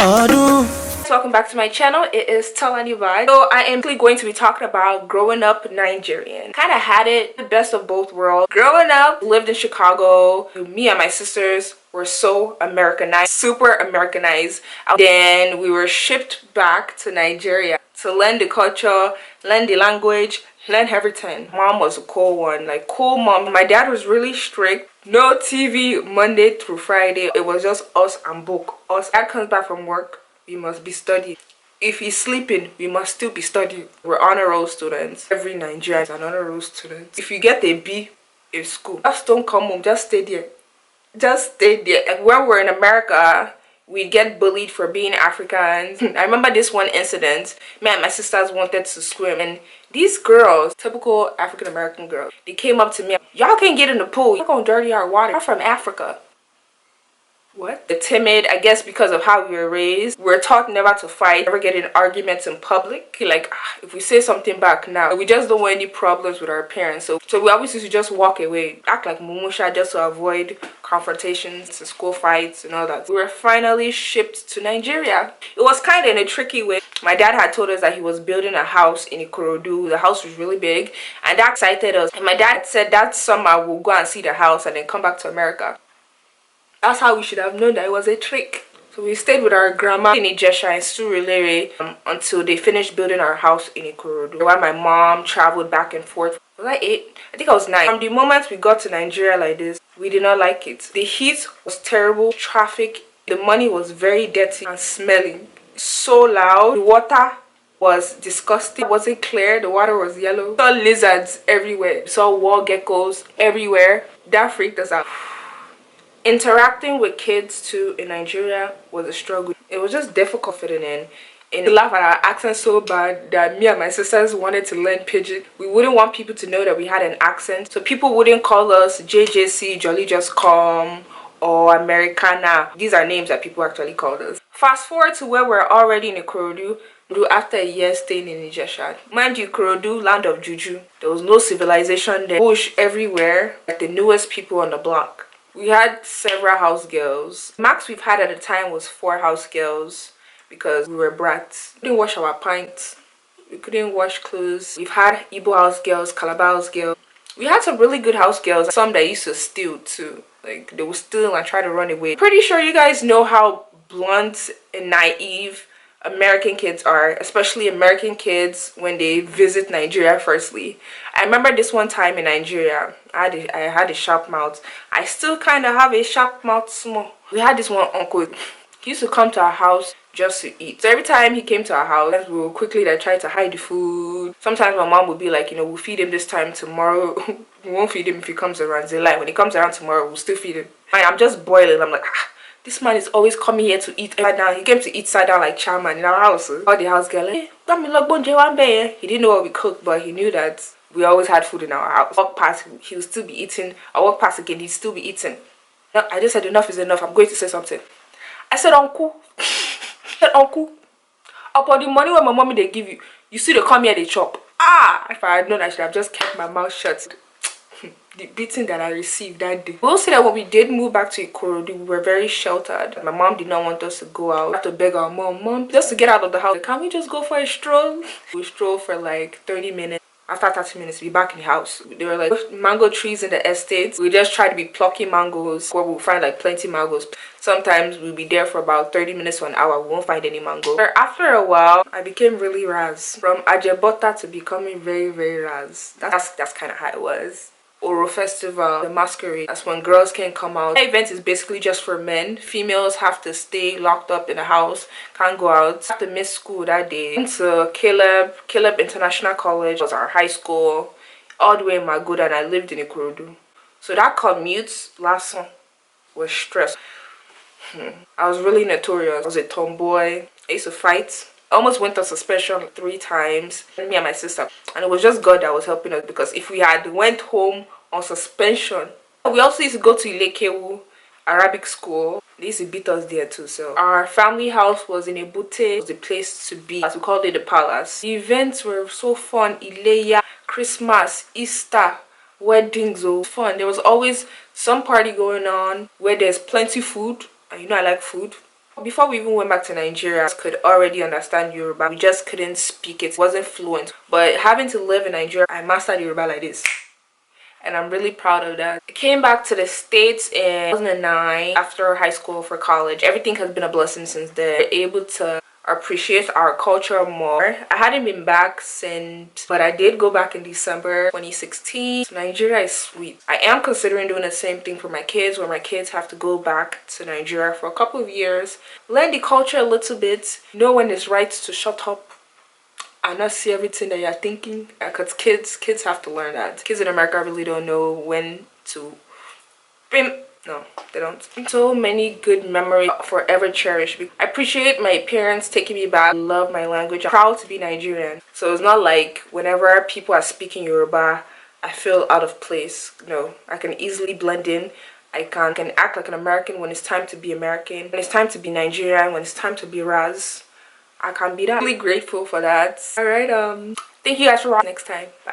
Welcome back to my channel. It is Tolani Baj. So I am going to be talking about growing up Nigerian. Kind of had it, the best of both worlds. Growing up, lived in Chicago. Me and my sisters were so Americanized, super Americanized. Then we were shipped back to Nigeria to learn the culture, learn the language, learn everything. Mom was a cool one, like cool mom. My dad was really strict. No TV Monday through Friday. It was just us and book. Us. Dad comes back from work, we must be studying. If he's sleeping, we must still be studying. We're honor roll students. Every Nigerian is an honor roll student. If you get a B in school, just don't come home. Just stay there. Just stay there. And when we're in America, we get bullied for being Africans. I remember this one incident. Me and my sisters wanted to swim, and these girls, typical African American girls, they came up to me. Y'all can't get in the pool. Y'all gonna dirty our water. I'm from Africa. What? The timid, I guess because of how we were raised. We're taught never to fight, never get in arguments in public. Like, if we say something back now, we just don't want any problems with our parents. So we always used to just walk away, act like mumusha just to avoid confrontations and school fights and all that. We were finally shipped to Nigeria. It was kind of in a tricky way. My dad had told us that he was building a house in Ikorodu. The house was really big, and that excited us. And my dad said that summer we'll go and see the house and then come back to America. That's how we should have known that it was a trick. So we stayed with our grandma in Ijesha and Surulere until they finished building our house in Ikorodu. While my mom traveled back and forth. Was I 8? I think I was 9. From the moment we got to Nigeria like this, we did not like it. The heat was terrible, traffic, the money was very dirty and smelling. So loud. The water was disgusting. It wasn't clear. The water was yellow. We saw lizards everywhere. We saw wall geckos everywhere. That freaked us out. Interacting with kids too in Nigeria was a struggle. It was just difficult fitting in. And they laugh at our accent so bad that me and my sisters wanted to learn pidgin. We wouldn't want people to know that we had an accent, so people wouldn't call us JJC, Jolly Just Come, or Americana. These are names that people actually called us. Fast forward to where we're already in Ikorodu after a year staying in Ijesha. Mind you, Ikorodu, land of juju. There was no civilization there. Bush everywhere, like the newest people on the block. We had several house girls. Max we've had at the time was 4 house girls because we were brats. We didn't wash our pints. We couldn't wash clothes. We've had Igbo house girls, Calabar house girls. We had some really good house girls. Some that used to steal too. Like they would steal and try to run away. Pretty sure you guys know how blunt and naive American kids are, especially American kids when they visit Nigeria firstly. I remember this one time in Nigeria, I had a sharp mouth. I still kind of have a sharp mouth small. We had this one uncle. He used to come to our house just to eat. So every time he came to our house, we would quickly like try to hide the food. Sometimes my mom would be like, you know, we'll feed him this time tomorrow. We won't feed him if he comes around. They like when he comes around tomorrow, we'll still feed him. I'm just boiling. I'm like, this man is always coming here to eat side down. He came to eat side down like chairman in our house. All the house girl, he didn't know what we cooked, but he knew that we always had food in our house. Walk past, he would still be eating. I walk past again, he'd still be eating. No, I just said enough is enough. I'm going to say something. I said, uncle. I said, uncle. Upon the money when my mommy they give you, you see they come here they chop. If I had known, I should have just kept my mouth shut. The beating that I received that day. We'll say that when we did move back to Ikorodu, we were very sheltered. My mom did not want us to go out. We had to beg our mom, just to get out of the house. Can we just go for a stroll? We strolled for like 30 minutes. After 30 minutes, we back in the house. There were like mango trees in the estate. We just tried to be plucking mangoes where we'll find like plenty mangoes. Sometimes we'll be there for about 30 minutes to an hour. We won't find any mango. But after a while, I became really raz. From Ajebota to becoming very, very raz. That's kind of how it was. Oro Festival, the masquerade. That's when girls can come out. The event is basically just for men. Females have to stay locked up in the house, can't go out. Have to miss school that day. Went to Caleb International College was our high school, all the way in Magoda, and I lived in Ikorodu. So that commute last summer was stress. I was really notorious. I was a tomboy. I used to fight. I almost went on suspension 3 times, me and my sister, and it was just God that was helping us, because if we had went home on suspension, we also used to go to Ilekewu Arabic school. They used to beat us there too. So our family house was in Ebute. It was the place to be, as we called it, the palace. The events were so fun. Ileya, Christmas, Easter, weddings, oh fun. There was always some party going on where there's plenty food, and you know I like food. Before we even went back to Nigeria, I could already understand Yoruba. We just couldn't speak it. It wasn't fluent. But having to live in Nigeria, I mastered Yoruba like this. And I'm really proud of that. I came back to the States in 2009 after high school for college. Everything has been a blessing since then. We're able to appreciate our culture more. I hadn't been back since, but I did go back in December 2016. So Nigeria is sweet. I am considering doing the same thing for my kids, where my kids have to go back to Nigeria for a couple of years, learn the culture a little bit, know when it's right to shut up and not see everything that you're thinking, because kids have to learn that. Kids in America really don't know when to no, they don't. So many good memories forever cherished. I appreciate my parents taking me back. I love my language. I'm proud to be Nigerian. So it's not like whenever people are speaking Yoruba, I feel out of place. No, I can easily blend in. I can act like an American when it's time to be American. When it's time to be Nigerian, when it's time to be Raz, I can be that. I'm really grateful for that. Alright, thank you guys for watching. Next time. Bye.